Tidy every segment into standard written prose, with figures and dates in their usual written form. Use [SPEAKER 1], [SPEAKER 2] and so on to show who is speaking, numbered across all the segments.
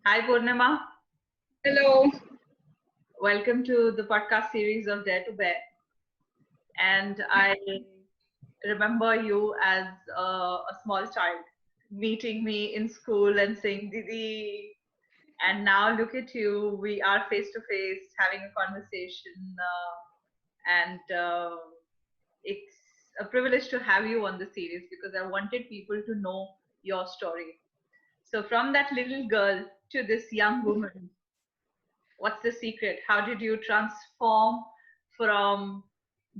[SPEAKER 1] Hi, Purnima.
[SPEAKER 2] Hello.
[SPEAKER 1] Welcome to the podcast series of Dare to Bear. And I remember you as a small child meeting me in school and saying, Didi. And now look at you. We are face to face having a conversation. And it's a privilege to have you on the series because I wanted people to know your story. So, from that little girl to this young woman, what's the secret? How did you transform from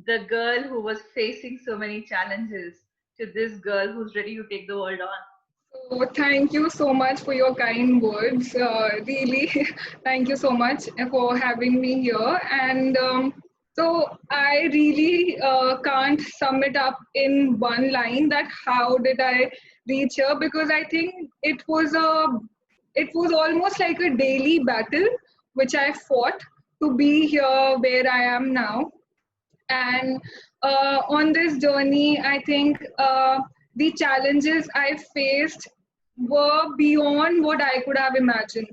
[SPEAKER 1] the girl who was facing so many challenges to this girl who's ready to take the world on?
[SPEAKER 2] So, thank you so much for your kind words. Really, thank you so much for having me here. And I really can't sum it up in one line that how did I reach here, because I think it was almost like a daily battle which I fought to be here where I am now. And on this journey, I think the challenges I faced were beyond what I could have imagined.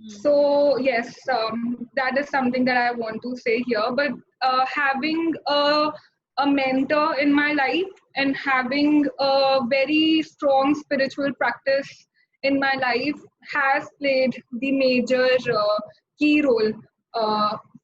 [SPEAKER 1] Mm.
[SPEAKER 2] So yes, that is something that I want to say here. But having a mentor in my life and having a very strong spiritual practice in my life has played the major key role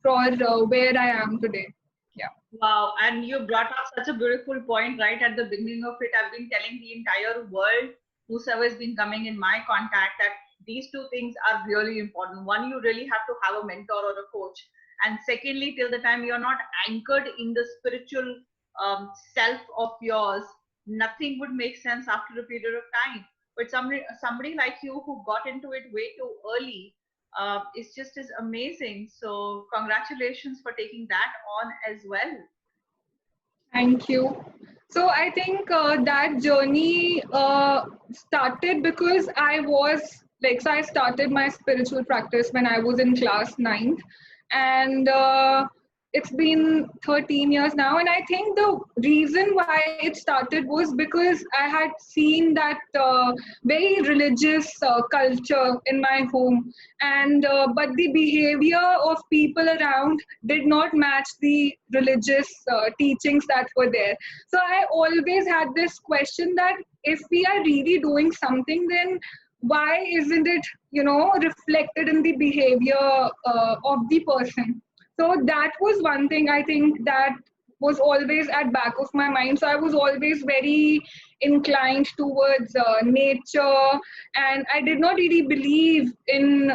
[SPEAKER 2] for where I am today. Yeah.
[SPEAKER 1] Wow, and you brought up such a beautiful point right at the beginning of it. I've been telling the entire world, whosoever has been coming in my contact, that these two things are really important. One, you really have to have a mentor or a coach. And secondly, till the time you're not anchored in the spiritual self of yours, nothing would make sense after a period of time. But somebody like you who got into it way too early is just as amazing. So congratulations for taking that on as well.
[SPEAKER 2] Thank you. So I think that journey started because I started my spiritual practice when I was in class ninth, and it's been 13 years now. And I think the reason why it started was because I had seen that very religious culture in my home, and but the behavior of people around did not match the religious teachings that were there. So I always had this question that if we are really doing something, then why isn't it, reflected in the behavior of the person? So that was one thing I think that was always at back of my mind. So I was always very inclined towards nature, and I did not really believe in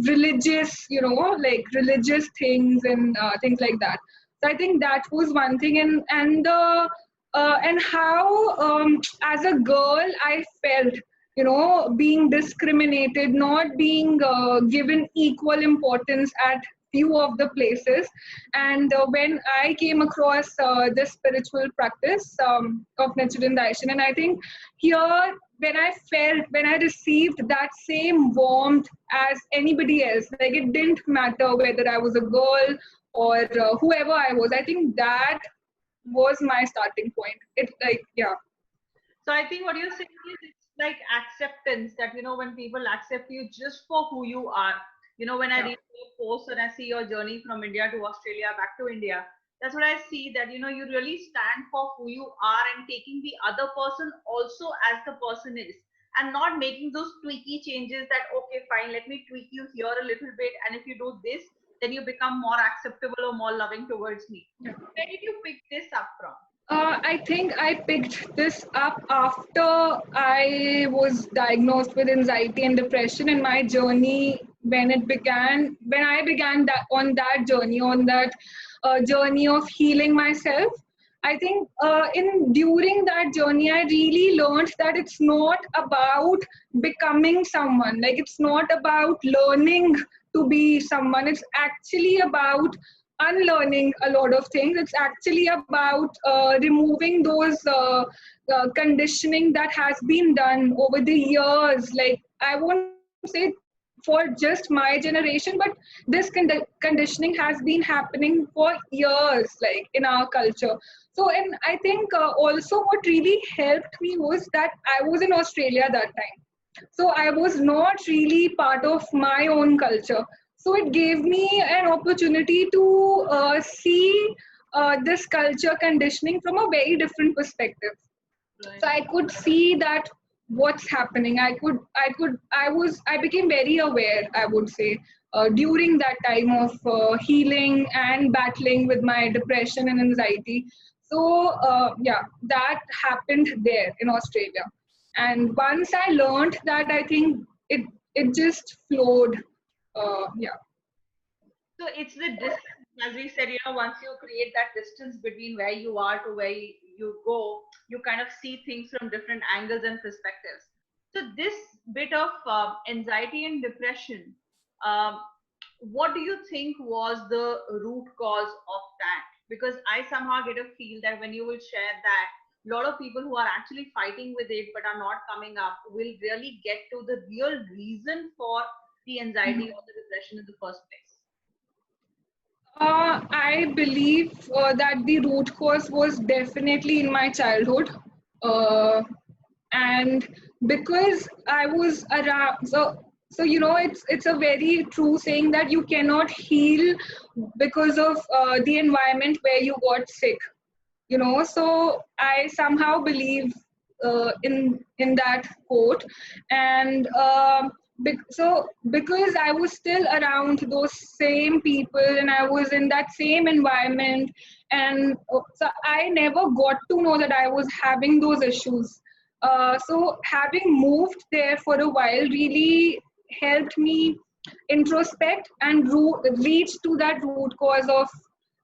[SPEAKER 2] religious, like religious things and things like that. So I think that was one thing. And how as a girl I felt, being discriminated, not being given equal importance at few of the places. And when I came across this spiritual practice of Nichiren Daishin, and I think here when I received that same warmth as anybody else, like it didn't matter whether I was a girl or whoever I was. I think that was my starting point. It like yeah.
[SPEAKER 1] So I think what you're saying is it's like acceptance that, when people accept you just for who you are. When I
[SPEAKER 2] Yeah.
[SPEAKER 1] read your post and I see your journey from India to Australia, back to India, that's what I see that, you really stand for who you are and taking the other person also as the person is and not making those tweaky changes that, okay, fine, let me tweak you here a little bit. And if you do this, then you become more acceptable or more loving towards me.
[SPEAKER 2] Yeah.
[SPEAKER 1] Where did you pick this up from?
[SPEAKER 2] I think I picked this up after I was diagnosed with anxiety and depression, and my journey when I began that journey of healing myself. I think in during that journey, I really learned that it's not about becoming someone. Like it's not about learning to be someone. It's actually about unlearning a lot of things. It's actually about removing those conditioning that has been done over the years. Like I won't say for just my generation, but this conditioning has been happening for years, like in our culture. So, and I think also what really helped me was that I was in Australia that time, So I was not really part of my own culture. So it gave me an opportunity to see this culture conditioning from a very different perspective.
[SPEAKER 1] Right.
[SPEAKER 2] So I could see that what's happening. I became very aware, I would say, during that time of healing and battling with my depression and anxiety. So yeah, that happened there in Australia. And once I learned that, I think it just flowed. Yeah.
[SPEAKER 1] So it's the distance, as we said, once you create that distance between where you are to where you go, you kind of see things from different angles and perspectives. So this bit of anxiety and depression, um, what do you think was the root cause of that? Because I somehow get a feel that when you will share that, a lot of people who are actually fighting with it but are not coming up will really get to the real reason for the anxiety or the depression in the first place.
[SPEAKER 2] I believe that the root cause was definitely in my childhood. Uh, and because I was around, so it's a very true saying that you cannot heal because of the environment where you got sick. So I somehow believe in that quote. And so because I was still around those same people and I was in that same environment, and so I never got to know that I was having those issues. So having moved there for a while really helped me introspect and reach to that root cause of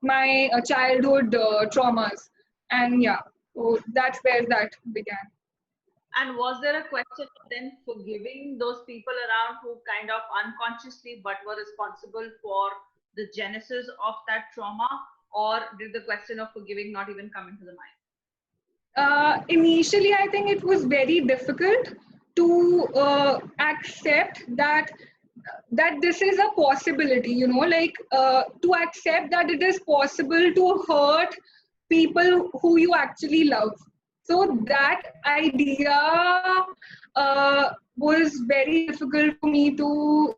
[SPEAKER 2] my childhood traumas. And yeah, so that's where that began.
[SPEAKER 1] And was there a question of then forgiving those people around who kind of unconsciously but were responsible for the genesis of that trauma? Or did the question of forgiving not even come into the mind?
[SPEAKER 2] Initially, I think it was very difficult to accept that this is a possibility. Like to accept that it is possible to hurt people who you actually love. So that idea was very difficult for me to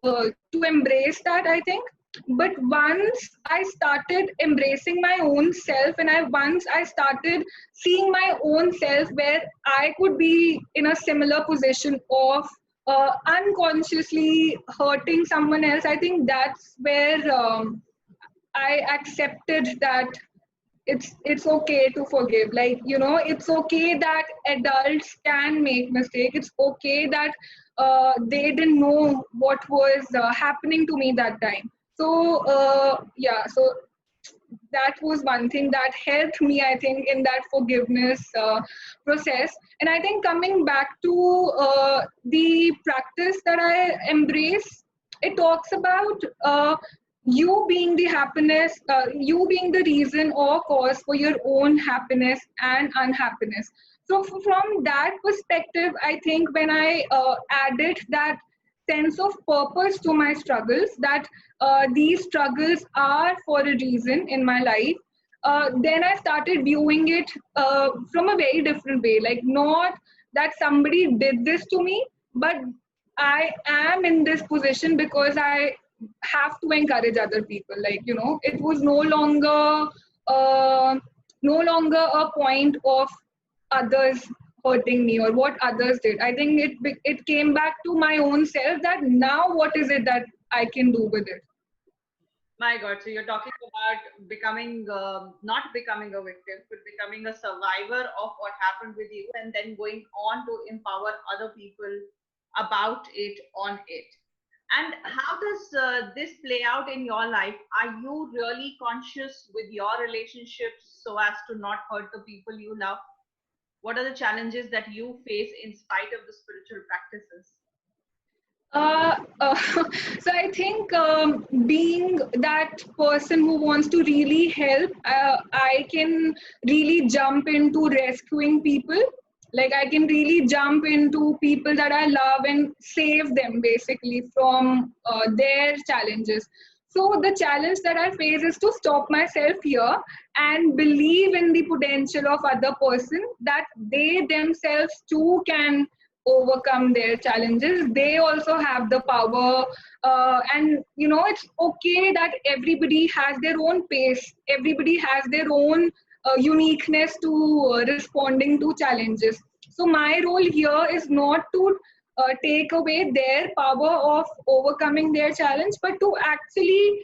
[SPEAKER 2] embrace that, I think. But once I started embracing my own self, and once I started seeing my own self where I could be in a similar position of unconsciously hurting someone else, I think that's where I accepted that it's okay to forgive. Like, it's okay that adults can make mistake. It's okay that they didn't know what was happening to me that time. So yeah, so that was one thing that helped me, I think, in that forgiveness process. And I think coming back to the practice that I embrace, it talks about you being the happiness, you being the reason or cause for your own happiness and unhappiness. So from that perspective, I think when I added that sense of purpose to my struggles, that these struggles are for a reason in my life, then I started viewing it from a very different way. Like, not that somebody did this to me, but I am in this position because I have to encourage other people. Like, it was uh, no longer a point of others hurting me or what others did. I think it came back to my own self, that now what is it that I can do with it.
[SPEAKER 1] My God, so you're talking about becoming, not becoming a victim, but becoming a survivor of what happened with you and then going on to empower other people about it, on it. And how does this play out in your life? Are you really conscious with your relationships so as to not hurt the people you love? What are the challenges that you face in spite of the spiritual practices?
[SPEAKER 2] Uh, uh, so I think being that person who wants to really help, I can really jump into rescuing people. Like, I can really jump into people that I love and save them basically from their challenges. So the challenge that I face is to stop myself here and believe in the potential of other person, that they themselves too can overcome their challenges. They also have the power, and it's okay that everybody has their own pace, everybody has their own uniqueness to responding to challenges. So my role here is not to take away their power of overcoming their challenge, but to actually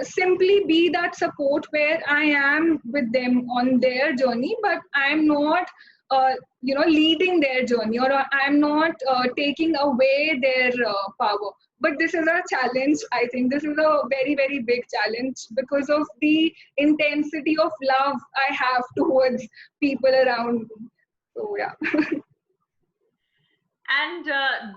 [SPEAKER 2] simply be that support where I am with them on their journey, but I'm not, leading their journey, or I'm not taking away their power. But this is a challenge. I think this is a very, very big challenge because of the intensity of love I have towards people around me. So yeah.
[SPEAKER 1] And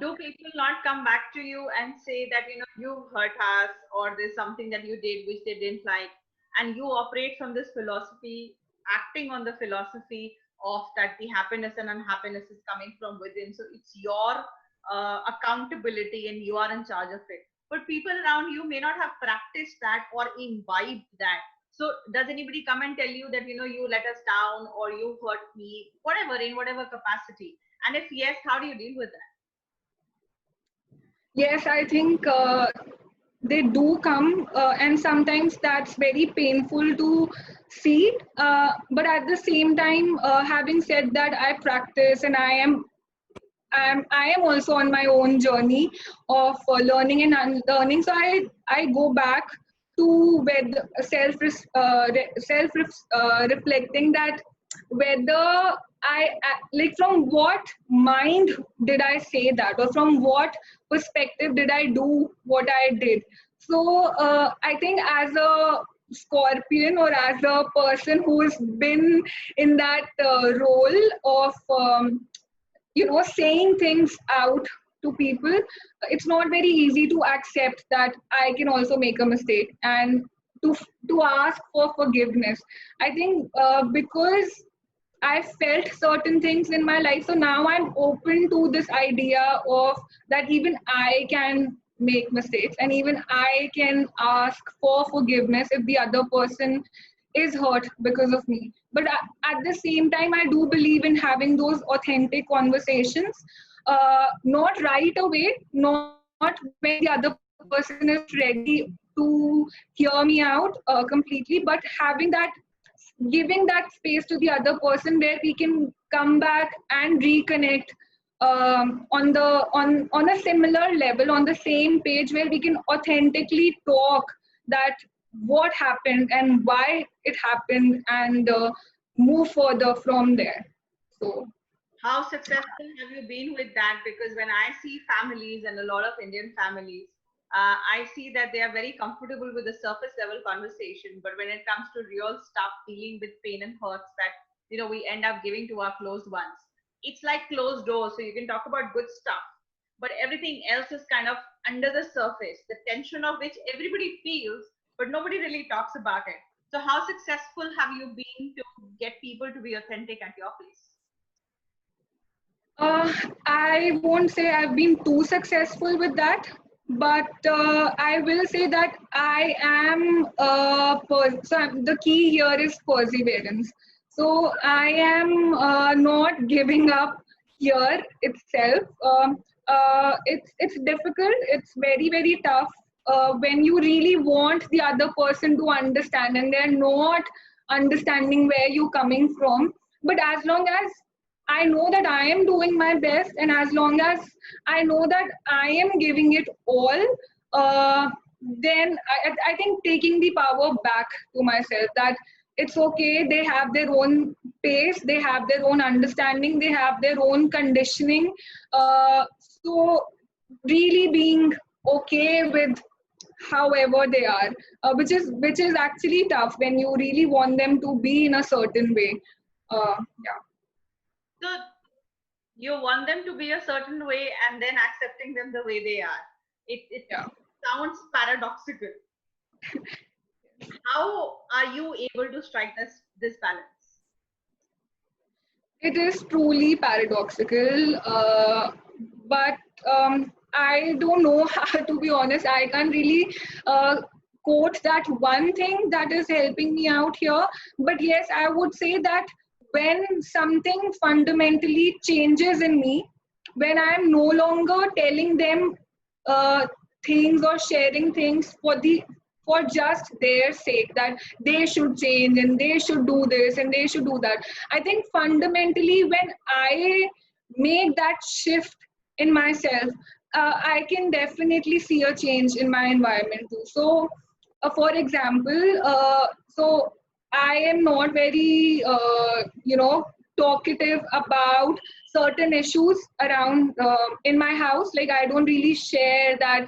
[SPEAKER 1] do people not come back to you and say that, you hurt us, or there's something that you did which they didn't like, and you operate from this philosophy, acting on the philosophy of that the happiness and unhappiness is coming from within. So it's your accountability and you are in charge of it. But people around you may not have practiced that or imbibed that. So does anybody come and tell you that, you let us down or you hurt me, whatever, in whatever capacity? And if yes, how do you deal with that?
[SPEAKER 2] Yes, I think they do come, and sometimes that's very painful to see. But at the same time, having said that, I practice, and I am also on my own journey of learning and unlearning. So I go back to where the reflecting that whether like from what mind did I say that, or from what perspective did I do what I did. So I think as a Scorpion, or as a person who has been in that role of saying things out to people, it's not very easy to accept that I can also make a mistake, and to ask for forgiveness. I think because I felt certain things in my life, so now I'm open to this idea of that even I can make mistakes, and even I can ask for forgiveness if the other person is hurt because of me. But at the same time, I do believe in having those authentic conversations, not right away, not when the other person is ready to hear me out completely, but giving that space to the other person where we can come back and reconnect on a similar level, on the same page, where we can authentically talk that what happened and why it happened, and move further from there. So
[SPEAKER 1] how successful have you been with that? Because when I see families, and a lot of Indian families, I see that they are very comfortable with the surface level conversation, but when it comes to real stuff, dealing with pain and hurts that we end up giving to our closed ones, it's like closed doors. So you can talk about good stuff, but everything else is kind of under the surface, the tension of which everybody feels, but nobody really talks about it. So how successful have you been to get people to be authentic at your place?
[SPEAKER 2] I won't say I've been too successful with that, but I will say that I am the key here is perseverance. So I am not giving up here itself. It's difficult. It's very, very tough when you really want the other person to understand and they're not understanding where you're coming from. But as long as I know that I am doing my best, and as long as I know that I am giving it all, then I think taking the power back to myself, that it's okay, they have their own pace, they have their own understanding, they have their own conditioning. So really being okay with however they are, which is actually tough when you really want them to be in a certain way. Yeah.
[SPEAKER 1] So you want them to be a certain way and then accepting them the way they are. It sounds paradoxical. How are you able to strike this balance?
[SPEAKER 2] It is truly paradoxical, but I don't know how, to be honest. I can't really quote that one thing that is helping me out here. But yes, I would say that when something fundamentally changes in me, when I'm no longer telling them things or sharing things for just their sake, that they should change and they should do this and they should do that. I think fundamentally when I make that shift in myself, I can definitely see a change in my environment too. So for example, so I am not very talkative about certain issues around in my house. Like I don't really share that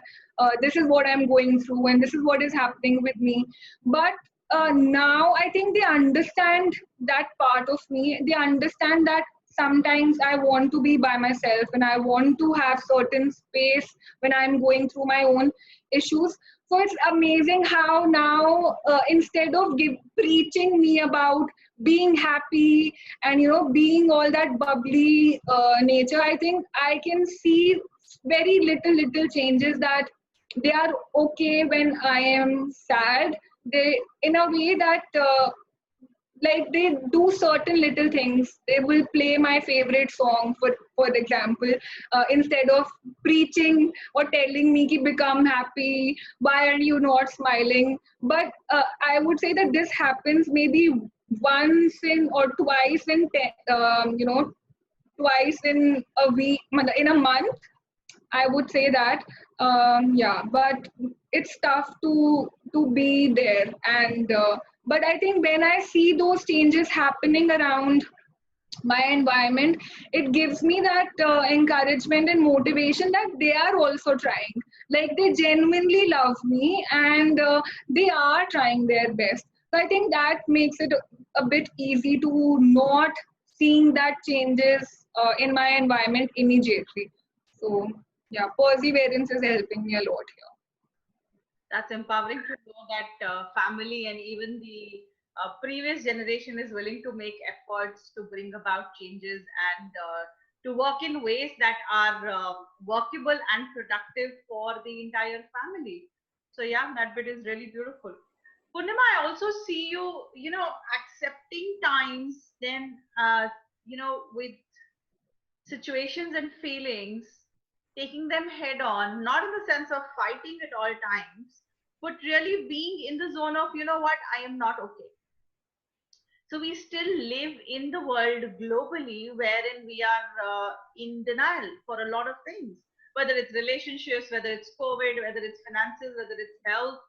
[SPEAKER 2] this is what I'm going through and this is what is happening with me. But now I think they understand that part of me. They understand that sometimes I want to be by myself and I want to have certain space when I'm going through my own issues. So it's amazing how now instead of preaching me about being happy and being all that bubbly nature, I think I can see very little changes, that they are okay when I am sad. They, in a way that like they do certain little things. They will play my favorite song, for example, instead of preaching or telling me ki become happy, why are you not smiling. But I would say that this happens maybe once in or twice in twice in a week, in a month, I would say that. Yeah, but it's tough to be there. And but I think when I see those changes happening around my environment, it gives me that encouragement and motivation that they are also trying. Like they genuinely love me and they are trying their best. So I think that makes it a bit easy to not seeing that changes in my environment immediately. So yeah, perseverance is helping me a lot here.
[SPEAKER 1] That's empowering to know that family and even the previous generation is willing to make efforts to bring about changes and to work in ways that are workable and productive for the entire family. So yeah, that bit is really beautiful. Purnima, I also see you, accepting times, then, with situations and feelings, taking them head on, not in the sense of fighting at all times, but really being in the zone of, you know what, I am not okay. So we still live in the world globally wherein we are in denial for a lot of things, whether it's relationships, whether it's COVID, whether it's finances, whether it's health,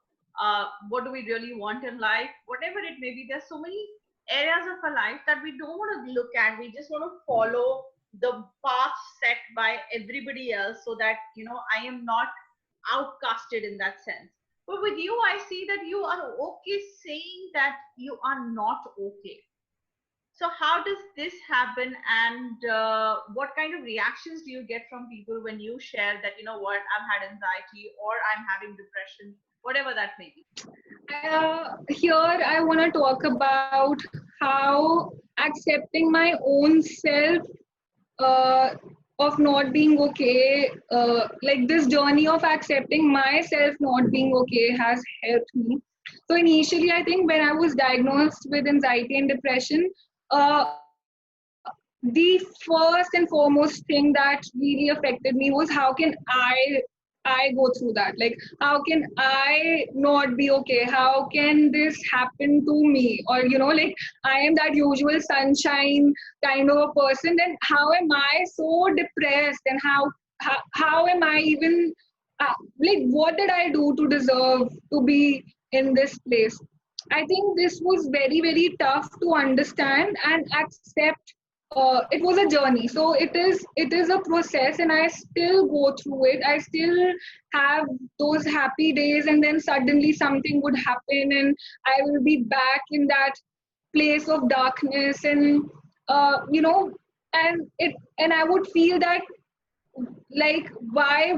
[SPEAKER 1] what do we really want in life, whatever it may be. There's so many areas of our life that we don't want to look at. We just want to follow the path set by everybody else so that, I am not outcasted in that sense. But with you, I see that you are okay saying that you are not okay. So how does this happen, and what kind of reactions do you get from people when you share that, what, I've had anxiety or I'm having depression, whatever that may be?
[SPEAKER 2] Here, I want to talk about how accepting my own self uh, of not being okay, like this journey of accepting myself not being okay has helped me. So initially, I think when I was diagnosed with anxiety and depression, the first and foremost thing that really affected me was how can I go through that? Like, how can I not be okay? How can this happen to me? Or, like, I am that usual sunshine kind of a person. Then how am I so depressed? And how am I even, like, what did I do to deserve to be in this place? I think this was very, very tough to understand and accept. It was a journey, so it is a process, and I still go through it. I still have those happy days, and then suddenly something would happen, and I will be back in that place of darkness, and and I would feel that, like, why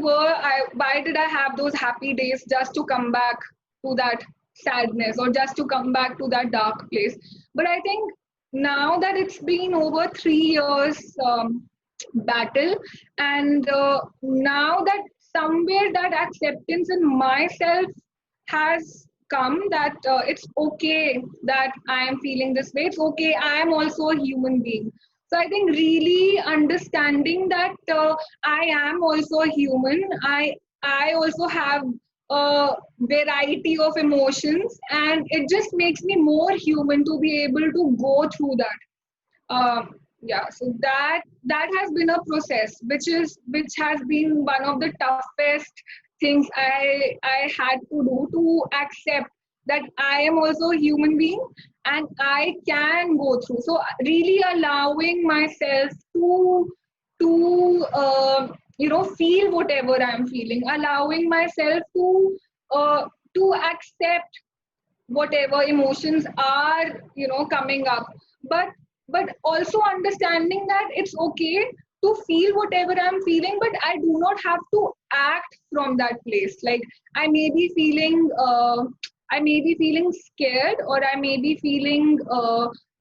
[SPEAKER 2] did I have those happy days just to come back to that sadness, or just to come back to that dark place. But I think now that it's been over 3 years battle, and now that somewhere that acceptance in myself has come, that it's okay that I am feeling this way. It's okay, I am also a human being. So I think really understanding that I am also a human. I also have a variety of emotions, and it just makes me more human to be able to go through that. Yeah, so that has been a process, which has been one of the toughest things I had to do, to accept that I am also a human being and I can go through. So really allowing myself to feel whatever I'm feeling, allowing myself to accept whatever emotions are coming up, but also understanding that it's okay to feel whatever I'm feeling, but I do not have to act from that place. Like I may be feeling scared, or I may be feeling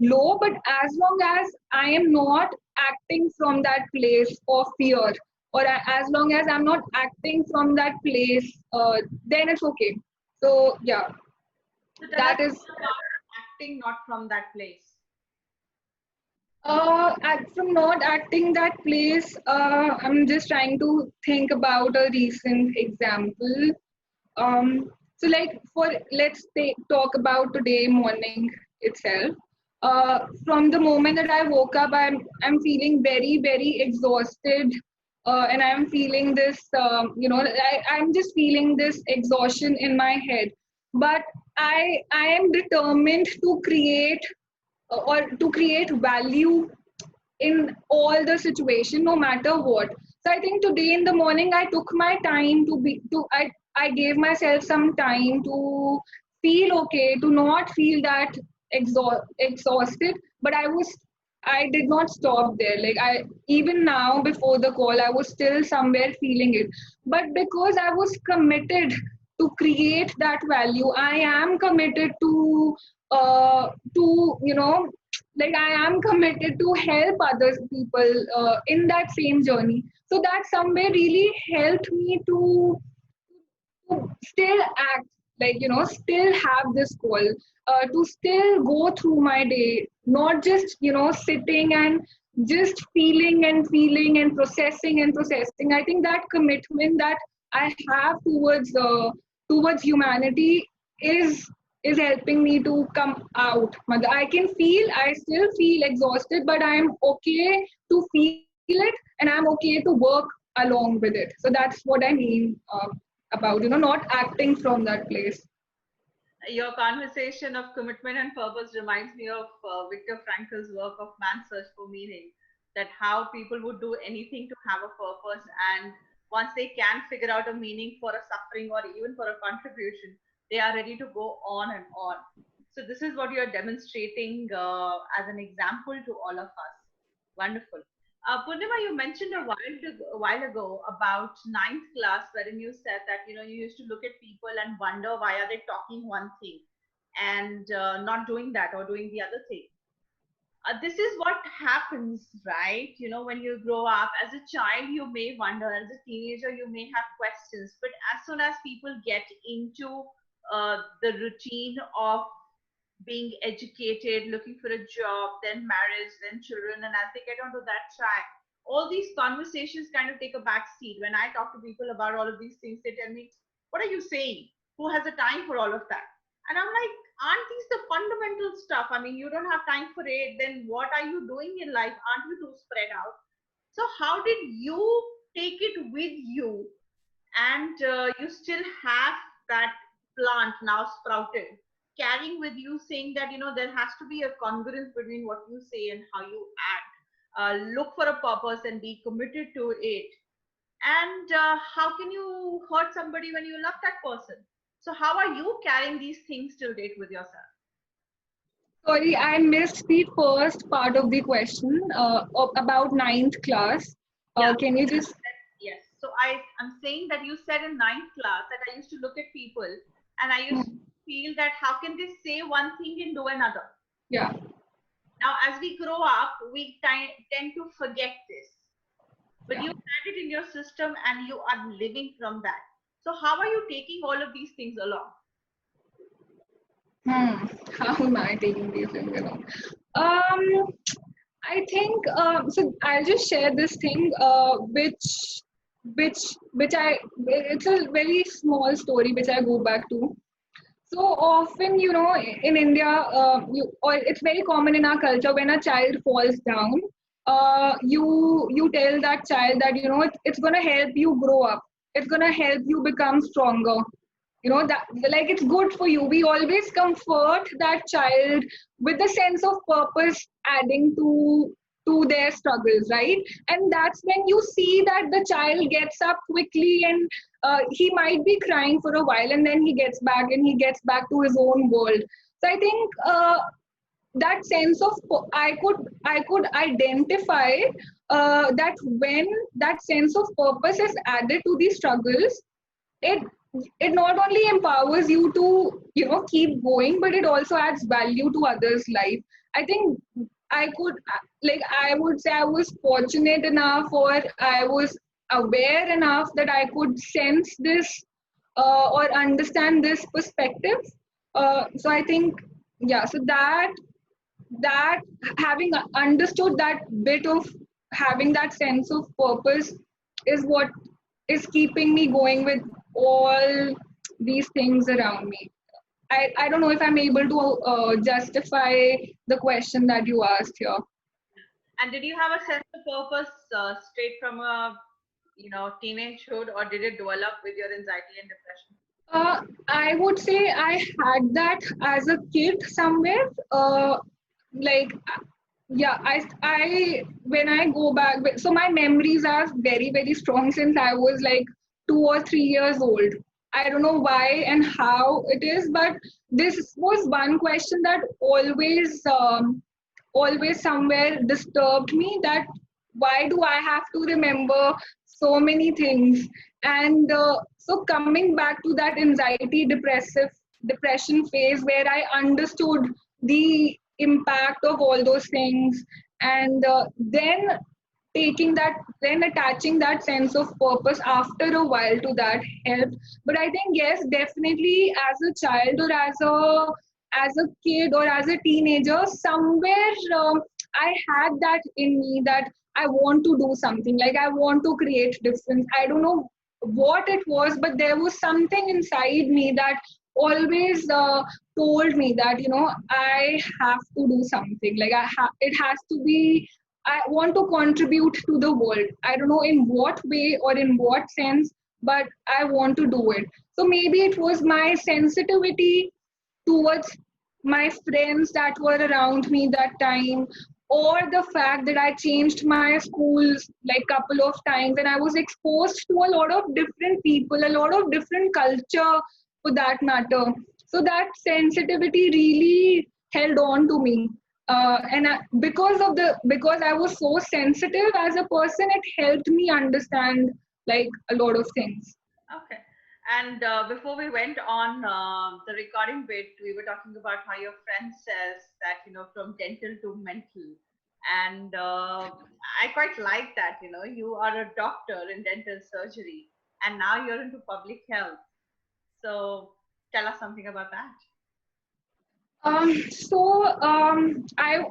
[SPEAKER 2] low, but as long as I am not acting from that place of fear, or as long as I'm not acting from that place, then it's okay. So yeah,
[SPEAKER 1] So tell us
[SPEAKER 2] that is
[SPEAKER 1] about acting not from that place.
[SPEAKER 2] from not acting that place. I'm just trying to think about a recent example. So like for let's talk about today morning itself. From the moment that I woke up, I'm feeling very very exhausted, and I'm feeling this. I'm just feeling this exhaustion in my head. But I am determined to create or to create value in all the situation, no matter what. So I think today in the morning I took my time I gave myself some time to feel okay, to not feel that exhausted. But I did not stop there. Like I even now before the call I was still somewhere feeling it. But because I was committed to create that value, I am committed to like I am committed to help other people in that same journey. So that somewhere really helped me to still act, like still have this goal, to still go through my day, not just sitting and just feeling and processing. I think that commitment that I have towards humanity is helping me to come out. I can feel, I still feel exhausted, but I am okay to feel it, and I'm okay to work along with it. So that's what I mean about not acting from that place.
[SPEAKER 1] Your conversation of commitment and purpose reminds me of Viktor Frankl's work of Man's Search for Meaning, that how people would do anything to have a purpose, and once they can figure out a meaning for a suffering or even for a contribution, they are ready to go on and on. So this is what you are demonstrating as an example to all of us. Wonderful. Purnima, you mentioned a while ago about ninth class, wherein you said that you used to look at people and wonder why are they talking one thing and not doing that or doing the other thing. This is what happens, right? When you grow up as a child, you may wonder, as a teenager, you may have questions, but as soon as people get into the routine of being educated, looking for a job, then marriage, then children, and as they get onto that track, all these conversations kind of take a back seat. When I talk to people about all of these things, they tell me, "What are you saying? Who has a time for all of that?" And I'm like, "Aren't these the fundamental stuff? I mean, you don't have time for it, then what are you doing in life? Aren't you too spread out?" So, how did you take it with you, and you still have that plant now sprouted, carrying with you, saying that there has to be a congruence between what you say and how you act, look for a purpose and be committed to it, and how can you hurt somebody when you love that person? So how are you carrying these things till date with yourself?
[SPEAKER 2] Sorry, I missed the first part of the question about ninth class.
[SPEAKER 1] Yeah.
[SPEAKER 2] Can you just?
[SPEAKER 1] Yes. So I'm saying that you said in ninth class that I used to look at people and I used to feel that how can they say one thing and do another?
[SPEAKER 2] Yeah.
[SPEAKER 1] Now, as we grow up, we tend to forget this. But
[SPEAKER 2] Yeah.
[SPEAKER 1] you had it in your system and you are living from that. So how are you taking all of these things along?
[SPEAKER 2] How am I taking these things along? Um, I think so. I'll just share this thing, which I it's a very small story which I go back to. So often, in India, or it's very common in our culture when a child falls down, you tell that child that it's gonna help you grow up. It's gonna help you become stronger. That like it's good for you. We always comfort that child with the sense of purpose adding to their struggles, right? And that's when you see that the child gets up quickly, and he might be crying for a while, and then he gets back, and he gets back to his own world. So I think that sense of I could identify that when that sense of purpose is added to these struggles, it it not only empowers you to keep going, but it also adds value to others' life. I think I would say I was fortunate enough, or I was aware enough that I could sense this or understand this perspective. So I think, yeah, so that having understood that bit of having that sense of purpose is what is keeping me going with all these things around me. I don't know if I'm able to justify the question that you asked here.
[SPEAKER 1] And did you have a sense of purpose straight from a teenagehood, or did it develop with your anxiety and depression?
[SPEAKER 2] I would say I had that as a kid somewhere. Like, yeah, I when I go back, so my memories are very, very strong since I was like 2 or 3 years old. I don't know why and how it is, but this was one question that always somewhere disturbed me, that why do I have to remember so many things? And so coming back to that anxiety depression phase where I understood the impact of all those things, and then attaching that sense of purpose after a while to that helped. But I think, yes, definitely as a child, or as a kid, or as a teenager, somewhere I had that in me, that I want to do something, like I want to create difference. I don't know what it was, but there was something inside me that always told me that I have to do something, like it has to be, I want to contribute to the world. I don't know in what way or in what sense, but I want to do it. So maybe it was my sensitivity towards my friends that were around me that time, or the fact that I changed my schools like couple of times, and I was exposed to a lot of different people, a lot of different culture for that matter. So that sensitivity really held on to me. Because I was so sensitive as a person, it helped me understand like a lot of things.
[SPEAKER 1] Okay. And before we went on the recording bit, we were talking about how your friend says that, from dental to mental. And I quite like that, you are a doctor in dental surgery, and now you're into public health. So tell us something about that.
[SPEAKER 2] I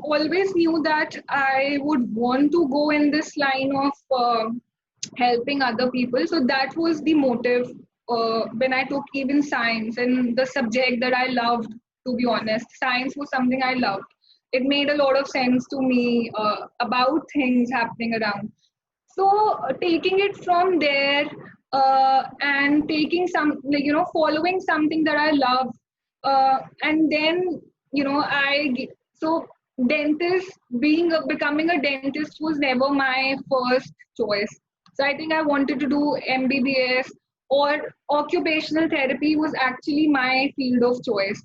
[SPEAKER 2] always knew that I would want to go in this line of helping other people. So that was the motive when I took even science, and the subject that I loved, to be honest. Science was something I loved. It made a lot of sense to me about things happening around. So taking it from there, and taking some, like, following something that I love, and then so dentist, becoming a dentist was never my first choice. So I think I wanted to do MBBS, or occupational therapy was actually my field of choice.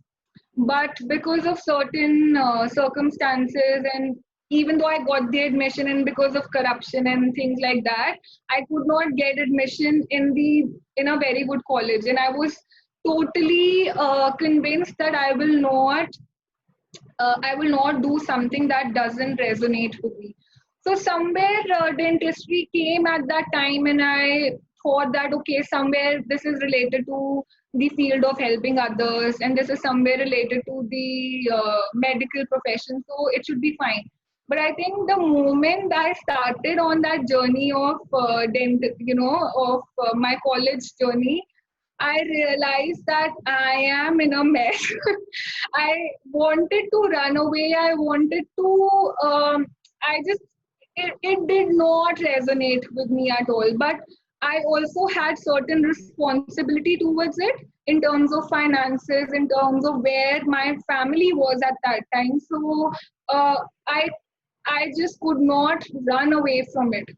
[SPEAKER 2] But because of certain circumstances, and even though I got the admission, and because of corruption and things like that, I could not get admission in a very good college, and I was totally convinced that I will not do something that doesn't resonate with me. So somewhere dentistry came at that time, and I thought that, okay, somewhere this is related to the field of helping others, and this is somewhere related to the medical profession, so it should be fine. But I think the moment I started on that journey of my college journey, I realized that I am in a mess. I wanted to run away. I wanted to, it did not resonate with me at all. But I also had certain responsibility towards it in terms of finances, in terms of where my family was at that time. So uh, I I just could not run away from it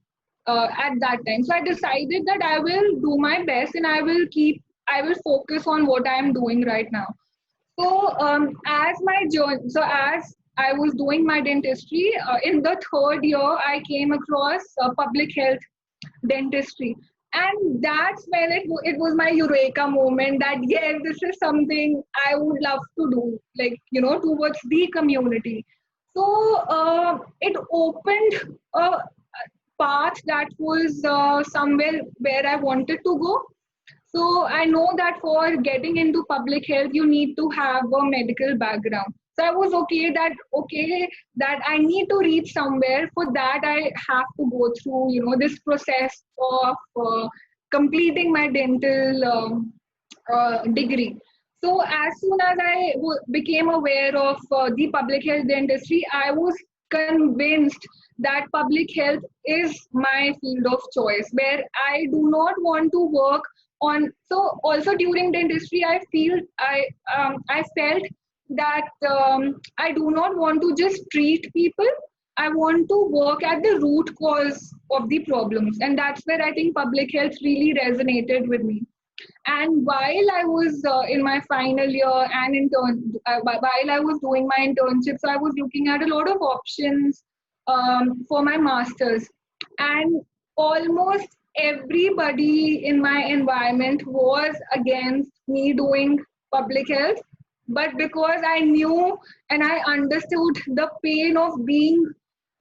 [SPEAKER 2] at that time. So I decided that I will do my best and I will focus on what I am doing right now. So as I was doing my dentistry in the third year, I came across public health dentistry, and that's when it was my eureka moment that yes, this is something I would love to do, like towards the community. So it opened a path that was somewhere where I wanted to go. So I know that for getting into public health, you need to have a medical background. So I was okay that I need to reach somewhere. For that, I have to go through this process of completing my dental degree. So as soon as became aware of the public health dentistry, I was convinced that public health is my field of choice, where I do not want to work on. So also during dentistry, I felt that I do not want to just treat people. I want to work at the root cause of the problems, and that's where I think public health really resonated with me. And while I was in my final year and while I was doing my internship, so I was looking at a lot of options for my masters, and almost everybody in my environment was against me doing public health. But because I knew and I understood the pain of being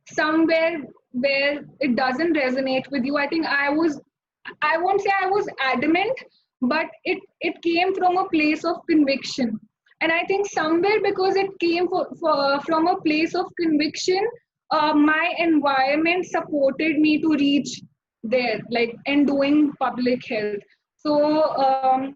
[SPEAKER 2] somewhere where it doesn't resonate with you, I think I won't say I was adamant, but it came from a place of conviction. And I think somewhere because it came from a place of conviction, my environment supported me to reach there, like, and doing public health. So,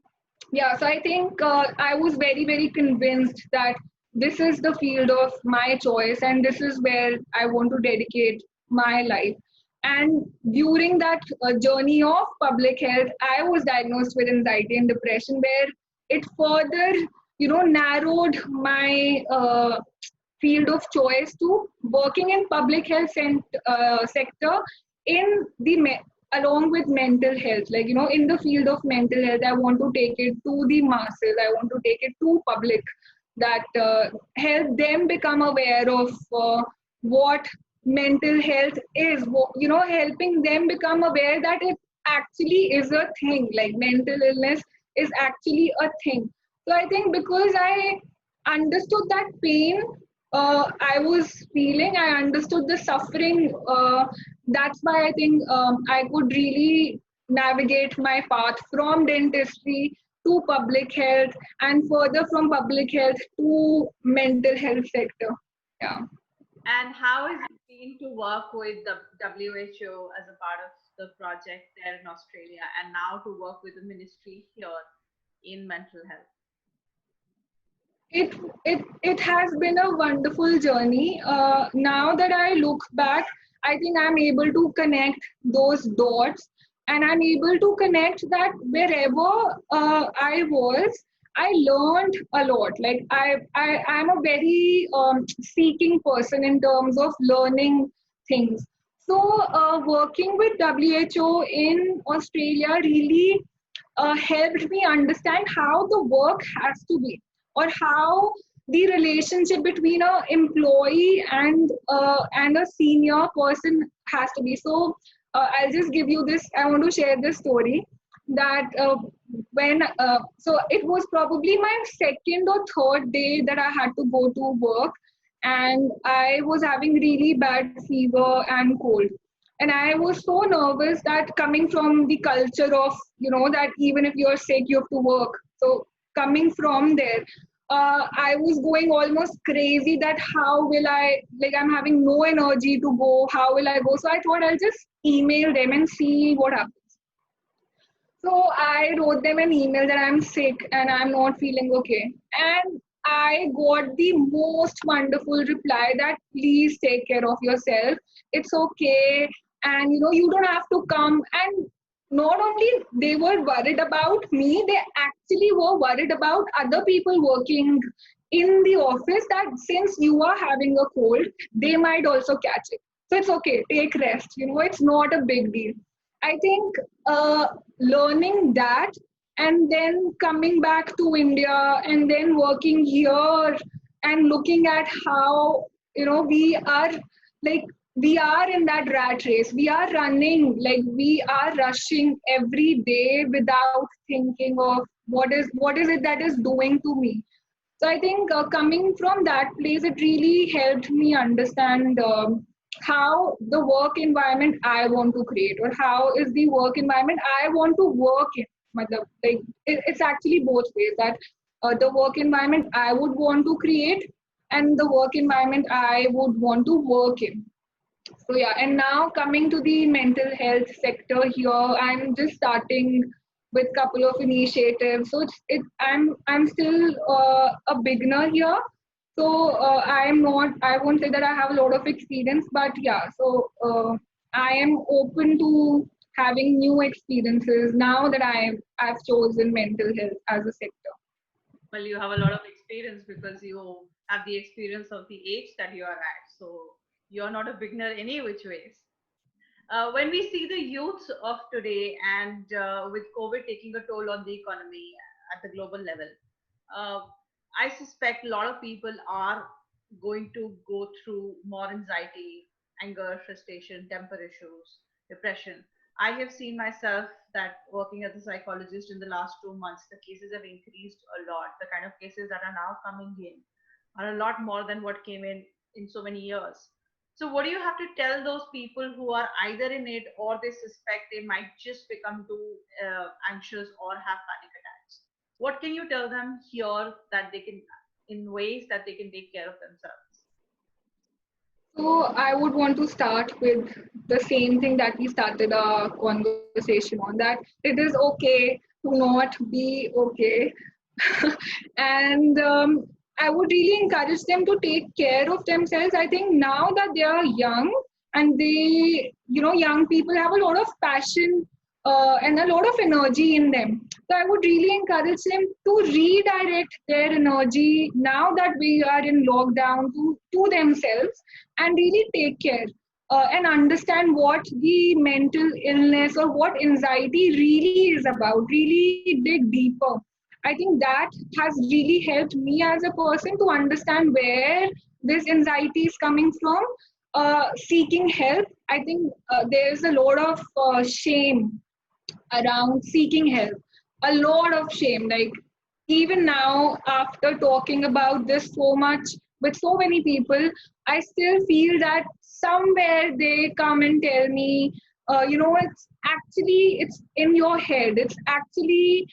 [SPEAKER 2] yeah, so I think I was very, very convinced that this is the field of my choice and this is where I want to dedicate my life. And during that journey of public health, I was diagnosed with anxiety and depression, where it further, narrowed my field of choice to working in public health sector in along with mental health. Like, in the field of mental health, I want to take it to the masses. I want to take it to public, that help them become aware of what mental health is, helping them become aware that it actually is a thing, like mental illness is actually a thing. So I think because I understood that pain I was feeling, I understood the suffering, that's why I think I could really navigate my path from dentistry to public health, and further from public health to mental health sector. Yeah.
[SPEAKER 1] And how is it been to work with the WHO as a part of the project there in Australia, and now to work with the ministry here in mental health?
[SPEAKER 2] It has been a wonderful journey. Now that I look back, I think I'm able to connect those dots, and I'm able to connect that wherever I was, I learned a lot. Like I'm a very seeking person in terms of learning things. So working with WHO in Australia really helped me understand how the work has to be, or how the relationship between a employee and a senior person has to be. So I'll just give you this. I want to share this story that when so it was probably my second or third day that I had to go to work, and I was having really bad fever and cold. And I was so nervous that, coming from the culture of, that even if you're sick, you have to work. So coming from there, I was going almost crazy that how will I, like, I'm having no energy to go, how will I go? So I thought I'll just email them and see what happens. So I wrote them an email that I'm sick and I'm not feeling okay. And I got the most wonderful reply that please take care of yourself. It's okay. And you don't have to come. And not only they were worried about me, they actually were worried about other people working in the office, that since you are having a cold, they might also catch it. So it's okay, take rest. It's not a big deal. I think learning that and then coming back to India and then working here and looking at how we are, like, we are in that rat race. We are running, like we are rushing every day without thinking of what is it that is doing to me. So I think coming from that place, it really helped me understand how the work environment I want to create, or how is the work environment I want to work in. Like it's actually both ways, that the work environment I would want to create and the work environment I would want to work in. So yeah, and now coming to the mental health sector here, I'm just starting with couple of initiatives. So I'm still a beginner here. So I won't say that I have a lot of experience, but yeah. So I am open to having new experiences now that I've chosen mental health as a sector.
[SPEAKER 1] Well, you have a lot of experience because you have the experience of the age that you are at. So you're not a beginner any which ways. When we see the youth of today and with COVID taking a toll on the economy at the global level, uh, I suspect a lot of people are going to go through more anxiety, anger, frustration, temper issues, depression. I have seen myself that working as a psychologist in the last 2 months, the cases have increased a lot. The kind of cases that are now coming in are a lot more than what came in so many years. So, what do you have to tell those people who are either in it or they suspect they might just become too anxious or have panic attacks? What can you tell them here that they can, in ways that they can take care of themselves?
[SPEAKER 2] So I would want to start with the same thing that we started our conversation on, that it is okay to not be okay. And I would really encourage them to take care of themselves. I think now that they are young and young people have a lot of passion and a lot of energy in them. So I would really encourage them to redirect their energy now that we are in lockdown to themselves and really take care and understand what the mental illness or what anxiety really is about, really dig deeper. I think that has really helped me as a person to understand where this anxiety is coming from. Seeking help, I think there's a lot of shame around seeking help, a lot of shame. Like, even now, after talking about this so much with so many people, I still feel that somewhere they come and tell me, it's in your head. It's actually,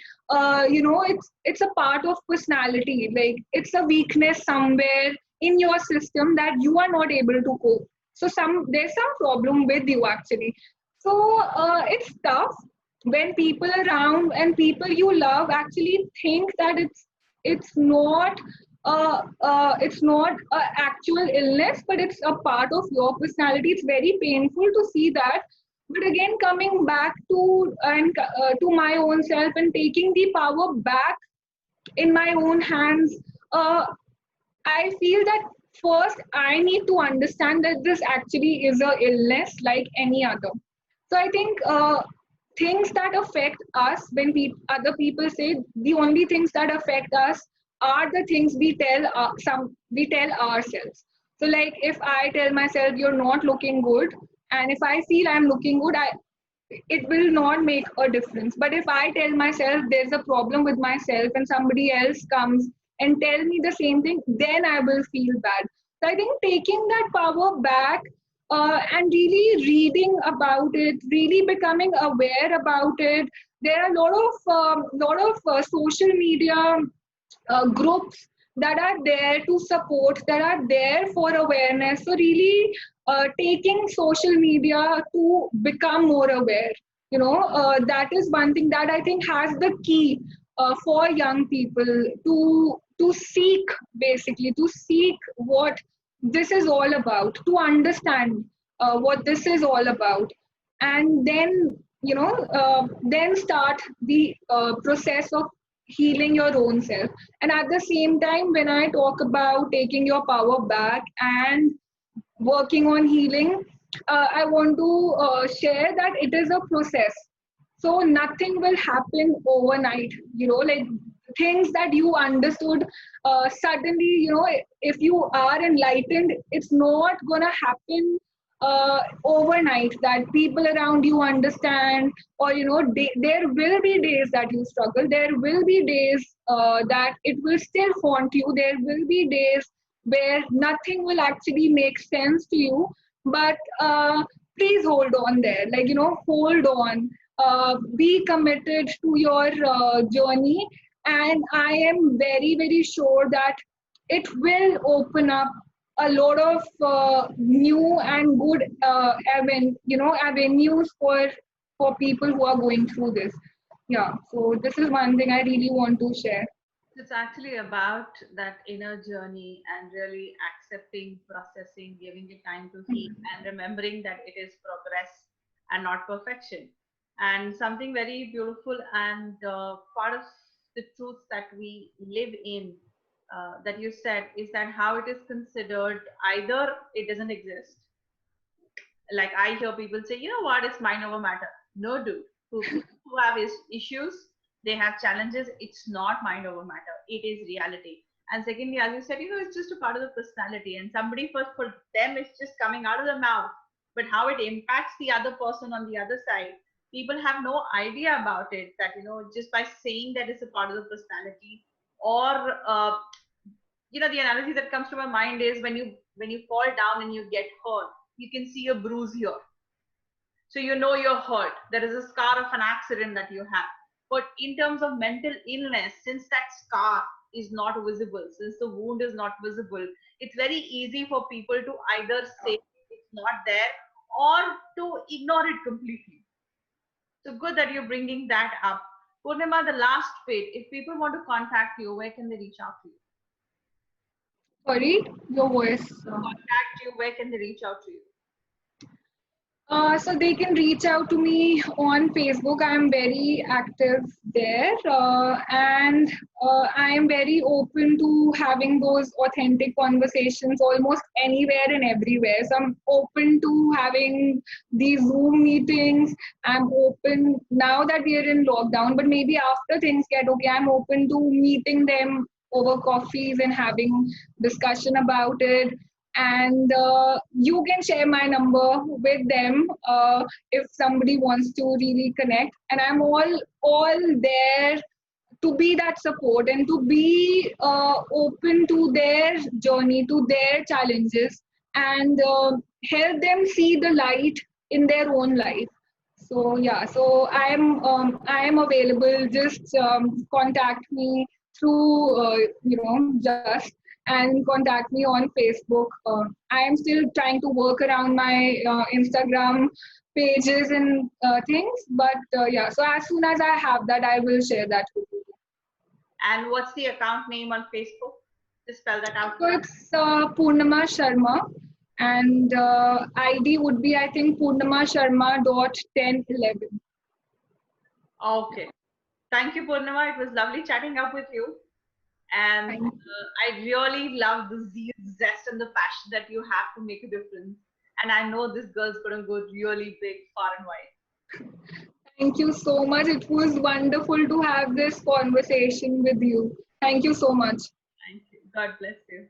[SPEAKER 2] it's a part of personality. Like, it's a weakness somewhere in your system that you are not able to cope. So there's some problem with you actually. So it's tough when people around and people you love actually think that it's not a actual illness, but it's a part of your personality. It's very painful to see that. But again, coming back to my own self and taking the power back in my own hands, I feel that first I need to understand that this actually is a illness like any other. So I think things that affect us, when other people say the only things that affect us are the things we tell ourselves. So like, if I tell myself you're not looking good, and if I feel I'm looking good, it will not make a difference. But if I tell myself there's a problem with myself and somebody else comes and tell me the same thing, then I will feel bad. So I think taking that power back and really reading about it, really becoming aware about it. There are a lot of social media groups that are there to support, that are there for awareness. So really taking social media to become more aware. That is one thing that I think has the key for young people to seek, basically to seek what this is all about, to understand what this is all about, and then then start the process of healing your own self. And at the same time, when I talk about taking your power back and working on healing, I want to share that it is a process. So nothing will happen overnight. Like things that you understood suddenly, if you are enlightened, it's not gonna happen overnight that people around you understand, or there will be days that you struggle, there will be days that it will still haunt you, there will be days where nothing will actually make sense to you. But please hold on there, like hold on, be committed to your journey, and I am very very sure that it will open up a lot of new and good avenues for people who are going through this. Yeah, so this is one thing I really want to share.
[SPEAKER 1] It's actually about that inner journey and really accepting, processing, giving it time to heal, and remembering that it is progress and not perfection. And something very beautiful and part of the truth that we live in, that you said, is that how it is considered, either it doesn't exist. Like I hear people say, you know what, it's mind over matter. No, dude. People who have issues, they have challenges. It's not mind over matter. It is reality. And secondly, as you said, it's just a part of the personality. And somebody for them, it's just coming out of the mouth. But how it impacts the other person on the other side, people have no idea about it. That just by saying that it's a part of the personality, or the analogy that comes to my mind is when you fall down and you get hurt, you can see a bruise here, so you're hurt. There is a scar of an accident that you have. But in terms of mental illness, since that scar is not visible, since the wound is not visible, it's very easy for people to either say it's not there or to ignore it completely. So good that you're bringing that up. Purnima, the last bit, if people want to contact you, where can they reach out to you?
[SPEAKER 2] Sorry, your voice.
[SPEAKER 1] Contact you, where can they reach out to you?
[SPEAKER 2] So they can reach out to me on Facebook. I'm very active there, and I am very open to having those authentic conversations almost anywhere and everywhere. So I'm open to having these Zoom meetings. I'm open now that we are in lockdown, but maybe after things get okay, I'm open to meeting them over coffees and having discussion about it. And you can share my number with them if somebody wants to really connect, and I'm all there to be that support and to be open to their journey, to their challenges, and help them see the light in their own life. So yeah, so I am available. Just contact me through just, and contact me on Facebook. I am still trying to work around my Instagram pages and things, but yeah. So as soon as I have that, I will share that with you.
[SPEAKER 1] And what's the account name on Facebook? Just spell that out.
[SPEAKER 2] So it's Purnima Sharma, and ID would be, I think, purnimasharma.1011.
[SPEAKER 1] Okay. Thank you, Purnima. It was lovely chatting up with you. And I really love the zeal, zest, and the passion that you have to make a difference. And I know this girl's going to go really big, far and wide.
[SPEAKER 2] Thank you so much. It was wonderful to have this conversation with you. Thank you so much.
[SPEAKER 1] Thank you. God bless you.